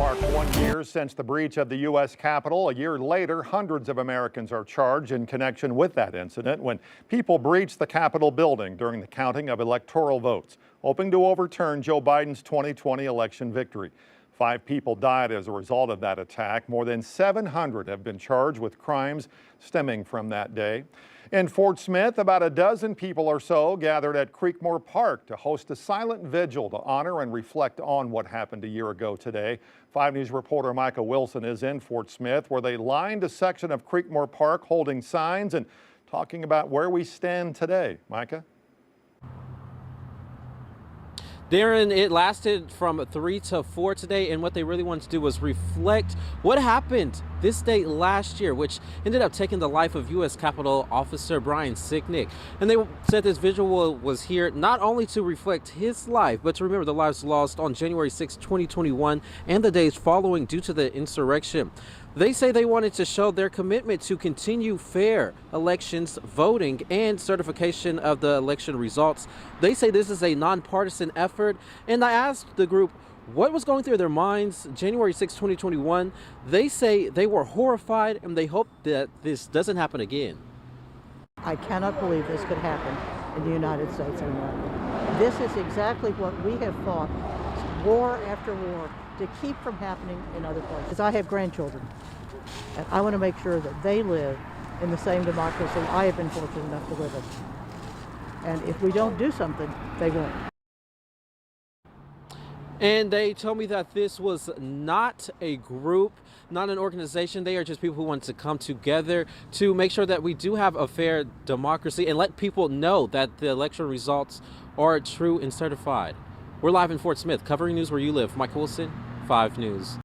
Marked 1 year since the breach of the U.S. Capitol. A year later, hundreds of Americans are charged in connection with that incident when people breached the Capitol building during the counting of electoral votes, hoping to overturn Joe Biden's 2020 election victory. 5 people died as a result of that attack. More than 700 have been charged with crimes stemming from that day. In Fort Smith, about a dozen people or so gathered at Creekmore Park to host a silent vigil to honor and reflect on what happened a year ago today. 5 News reporter Micah Wilson is in Fort Smith, where they lined a section of Creekmore Park holding signs and talking about where we stand today. Micah? Darren, it lasted from 3 to 4 today, and what they really wanted to do was reflect what happened this day last year, which ended up taking the life of U.S. Capitol Officer Brian Sicknick. And they said this visual was here not only to reflect his life, but to remember the lives lost on January 6, 2021, and the days following due to the insurrection. They say they wanted to show their commitment to continue fair elections, voting, and certification of the election results. They say this is a nonpartisan effort, and I asked the group what was going through their minds January 6, 2021. They say they were horrified and they hope that this doesn't happen again. I cannot believe this could happen in the United States of America. This is exactly what we have fought war after war to keep from happening in other places. I have grandchildren, and I want to make sure that they live in the same democracy I have been fortunate enough to live in. And if we don't do something, they won't. And they told me that this was not a group, not an organization. They are just people who want to come together to make sure that we do have a fair democracy and let people know that the election results are true and certified. We're live in Fort Smith, covering news where you live. Mike Wilson, 5 News.